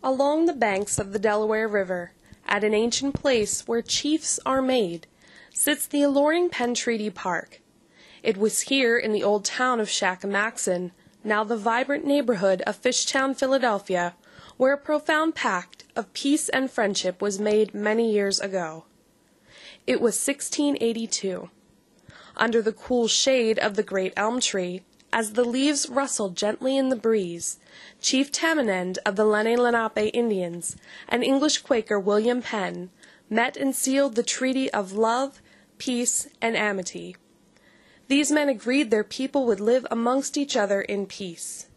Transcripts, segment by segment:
Along the banks of the Delaware River, at an ancient place where chiefs are made, sits the alluring Penn Treaty Park. It was here in the old town of Shackamaxon, now the vibrant neighborhood of Fishtown, Philadelphia, where a profound pact of peace and friendship was made many years ago. It was 1682. Under the cool shade of the great elm tree, as the leaves rustled gently in the breeze, Chief Tamanend of the Lenape Indians and English Quaker William Penn met and sealed the treaty of love, peace, and amity. These men agreed their people would live amongst each other in peace.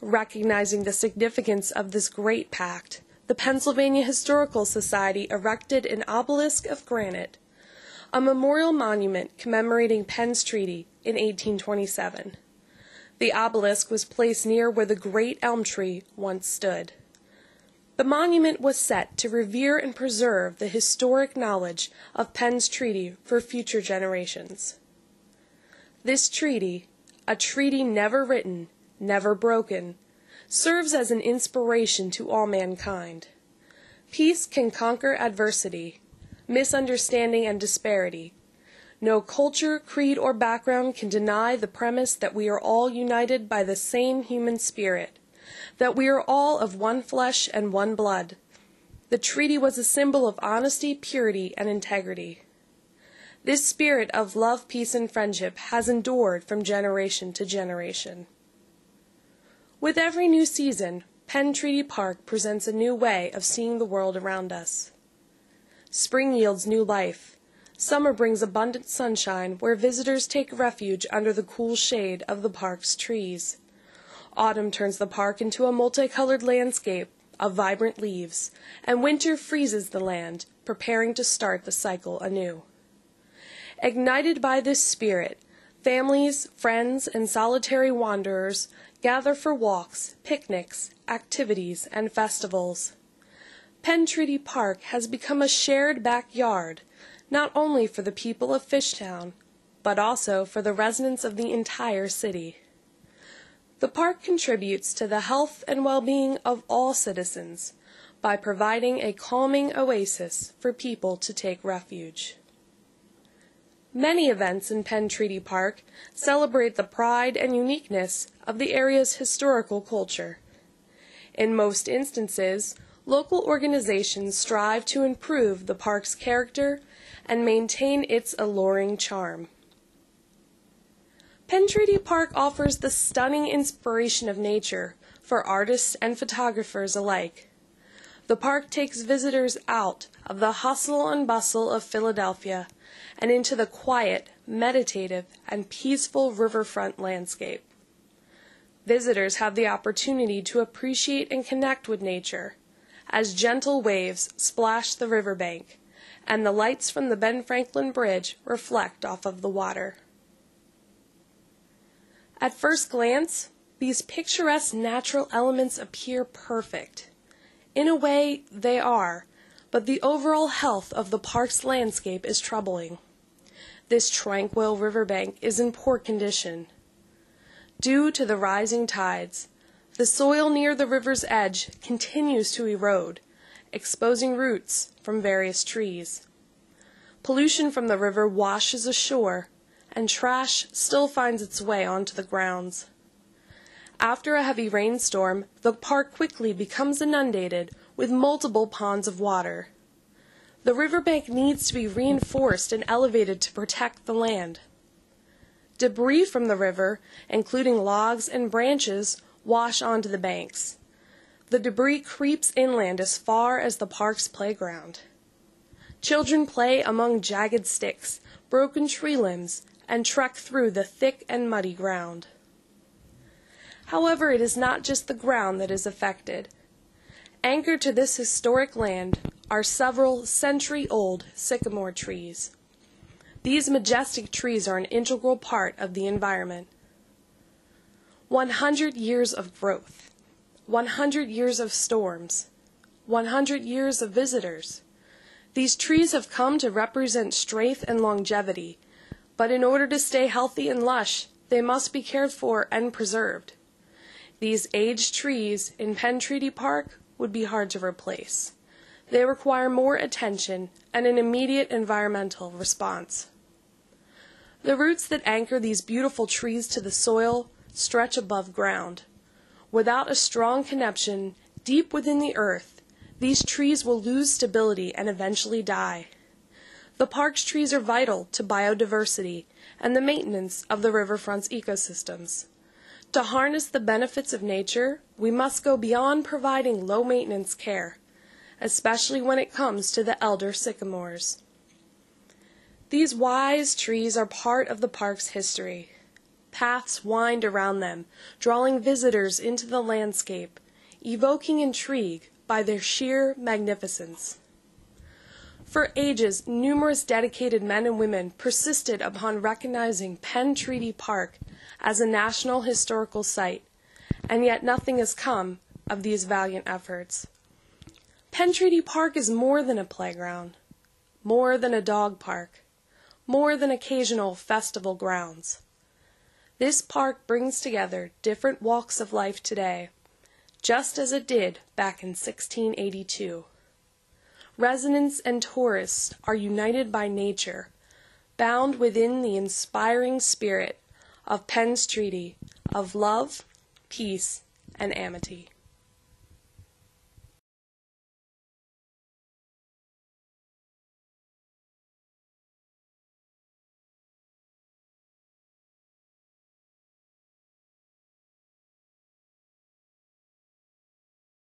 Recognizing the significance of this great pact, the Pennsylvania Historical Society erected an obelisk of granite, a memorial monument commemorating Penn's treaty in 1827. The obelisk was placed near where the great elm tree once stood. The monument was set to revere and preserve the historic knowledge of Penn's treaty for future generations. This treaty, a treaty never written, never broken, serves as an inspiration to all mankind. Peace can conquer adversity, misunderstanding, and disparity. No culture, creed, or background can deny the premise that we are all united by the same human spirit, that we are all of one flesh and one blood. The treaty was a symbol of honesty, purity, and integrity. This spirit of love, peace, and friendship has endured from generation to generation. With every new season, Penn Treaty Park presents a new way of seeing the world around us. Spring yields new life. Summer brings abundant sunshine where visitors take refuge under the cool shade of the park's trees. Autumn turns the park into a multicolored landscape of vibrant leaves, and winter freezes the land, preparing to start the cycle anew. Ignited by this spirit, families, friends, and solitary wanderers gather for walks, picnics, activities, and festivals. Penn Treaty Park has become a shared backyard, not only for the people of Fishtown, but also for the residents of the entire city. The park contributes to the health and well-being of all citizens by providing a calming oasis for people to take refuge. Many events in Penn Treaty Park celebrate the pride and uniqueness of the area's historical culture. In most instances, local organizations strive to improve the park's character and maintain its alluring charm. Penn Treaty Park offers the stunning inspiration of nature for artists and photographers alike. The park takes visitors out of the hustle and bustle of Philadelphia and into the quiet, meditative, and peaceful riverfront landscape. Visitors have the opportunity to appreciate and connect with nature as gentle waves splash the riverbank and the lights from the Ben Franklin Bridge reflect off of the water. At first glance, these picturesque natural elements appear perfect. In a way, they are, but the overall health of the park's landscape is troubling. This tranquil riverbank is in poor condition. Due to the rising tides, the soil near the river's edge continues to erode, exposing roots from various trees. Pollution from the river washes ashore, and trash still finds its way onto the grounds. After a heavy rainstorm, the park quickly becomes inundated with multiple ponds of water. The riverbank needs to be reinforced and elevated to protect the land. Debris from the river, including logs and branches, wash onto the banks. The debris creeps inland as far as the park's playground. Children play among jagged sticks, broken tree limbs, and trek through the thick and muddy ground. However, it is not just the ground that is affected. Anchored to this historic land are several century-old sycamore trees. These majestic trees are an integral part of the environment. 100 years of growth, 100 years of storms, 100 years of visitors. These trees have come to represent strength and longevity, but in order to stay healthy and lush, they must be cared for and preserved. These aged trees in Penn Treaty Park would be hard to replace. They require more attention and an immediate environmental response. The roots that anchor these beautiful trees to the soil stretch above ground. Without a strong connection deep within the earth, these trees will lose stability and eventually die. The park's trees are vital to biodiversity and the maintenance of the riverfront's ecosystems. To harness the benefits of nature, we must go beyond providing low-maintenance care, especially when it comes to the elder sycamores. These wise trees are part of the park's history. Paths wind around them, drawing visitors into the landscape, evoking intrigue by their sheer magnificence. For ages, numerous dedicated men and women persisted upon recognizing Penn Treaty Park as a National Historical Site, and yet nothing has come of these valiant efforts. Penn Treaty Park is more than a playground, more than a dog park, more than occasional festival grounds. This park brings together different walks of life today, just as it did back in 1682. Residents and tourists are united by nature, bound within the inspiring spirit of Penn's treaty of love, peace, and amity.